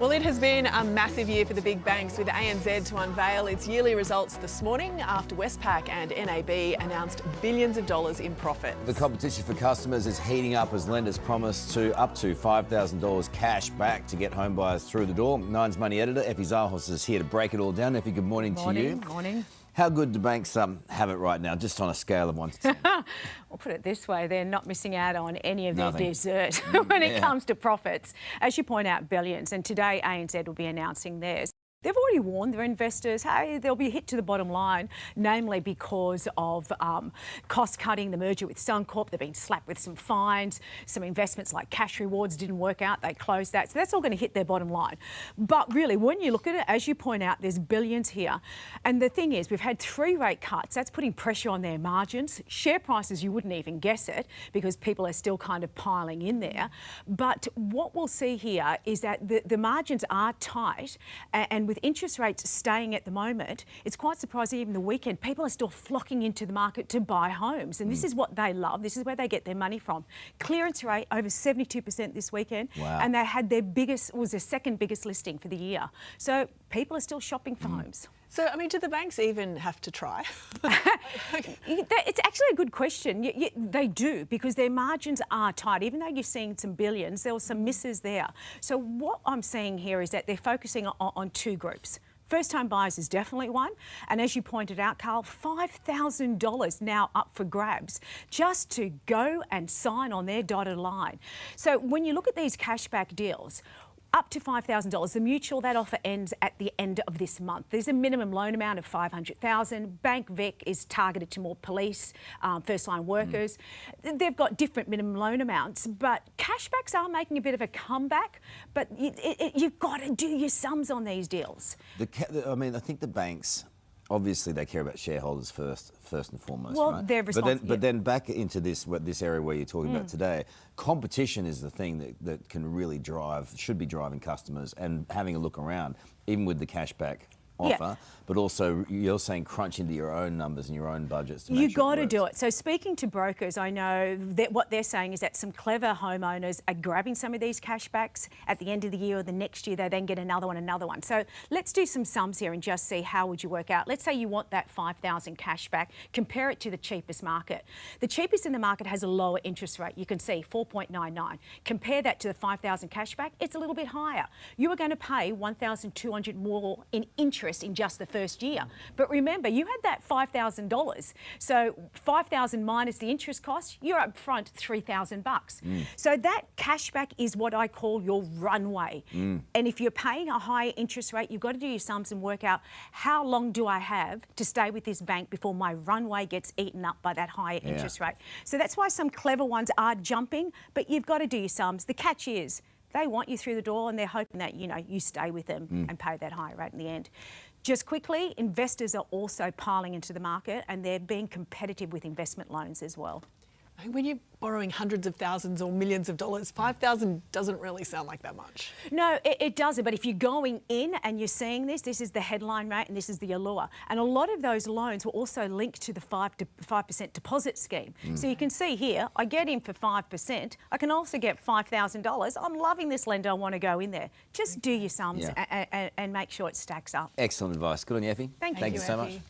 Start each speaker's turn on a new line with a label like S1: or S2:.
S1: Well, it has been a massive year for the big banks, with ANZ to unveil its yearly results this morning after Westpac and NAB announced billions of dollars in profits.
S2: The competition for customers is heating up as lenders promise up to $5,000 cash back to get home buyers through the door. Nine's Money editor Effie Zahos is here to break it all down. Effie, good morning to you.
S3: Morning.
S2: How good do banks have it right now, just on a scale of 1 to 10?
S3: We'll put it this way, they're not missing out on any of their
S2: Nothing.
S3: dessert when it comes to profits. As you point out, billions, and today ANZ will be announcing theirs. They've already warned their investors, hey, there'll be a hit to the bottom line, namely because of cost-cutting, the merger with Suncorp. They've been slapped with some fines. Some investments like Cash Rewards didn't work out. They closed that. So that's all going to hit their bottom line. But really, when you look at it, as you point out, there's billions here. And the thing is, we've had 3 rate cuts. That's putting pressure on their margins. Share prices, you wouldn't even guess it because people are still kind of piling in there. But what we'll see here is that the margins are tight, and with interest rates staying at the moment, it's quite surprising even the weekend, people are still flocking into the market to buy homes. And this is what they love. This is where they get their money from. Clearance rate over 72% this weekend.
S2: Wow.
S3: And they had their second biggest listing for the year. So people are still shopping for homes.
S1: So, I mean, do the banks even have to try?
S3: It's actually a good question. They do, because their margins are tight. Even though you're seeing some billions, there were some misses there. So what I'm seeing here is that they're focusing on 2 groups. First-time buyers is definitely one. And as you pointed out, Carl, $5,000 now up for grabs just to go and sign on their dotted line. So when you look at these cashback deals, up to $5,000. The mutual, that offer ends at the end of this month. There's a minimum loan amount of $500,000. Bank VEC is targeted to more police, first-line workers. They've got different minimum loan amounts, but cashbacks are making a bit of a comeback. But you've got to do your sums on these deals.
S2: I mean, I think the banks, obviously they care about shareholders first and foremost,
S3: well,
S2: right?
S3: they're responsible.
S2: But then back into this area where you're talking about today, competition is the thing that can really should be driving customers and having a look around, even with the cashback offer, but also you're saying crunch into your own numbers and your own budgets to make
S3: You've
S2: sure
S3: got to
S2: works.
S3: do it. So speaking to brokers, I know that what they're saying is that some clever homeowners are grabbing some of these cashbacks at the end of the year or the next year. They then get another one. So let's do some sums here and just see how would you work out. Let's say you want that $5,000 cashback. Compare it to the cheapest market. The cheapest in the market has a lower interest rate. You can see 4.99. Compare that to the $5,000 cashback. It's a little bit higher. You are going to pay $1,200 more in interest in just the first year. But remember, you had that $5,000. So $5,000 minus the interest cost, you're up front $3,000. So that cashback is what I call your runway. And if you're paying a higher interest rate, you've got to do your sums and work out how long do I have to stay with this bank before my runway gets eaten up by that higher interest rate. So that's why some clever ones are jumping, but you've got to do your sums. The catch is they want you through the door and they're hoping that, you stay with them and pay that higher rate in the end. Just quickly, investors are also piling into the market and they're being competitive with investment loans as well.
S1: I mean, when you're borrowing hundreds of thousands or millions of dollars, $5,000 doesn't really sound like that much.
S3: No, it doesn't. But if you're going in and you're seeing this is the headline rate and this is the allure. And a lot of those loans were also linked to the 5% deposit scheme. So you can see here, I get in for 5%. I can also get $5,000. I'm loving this lender. I want to go in there. Just do your sums and make sure it stacks up.
S2: Excellent advice. Good on you, Effie.
S3: Thank
S2: you
S3: you,
S2: so much.
S1: Effie.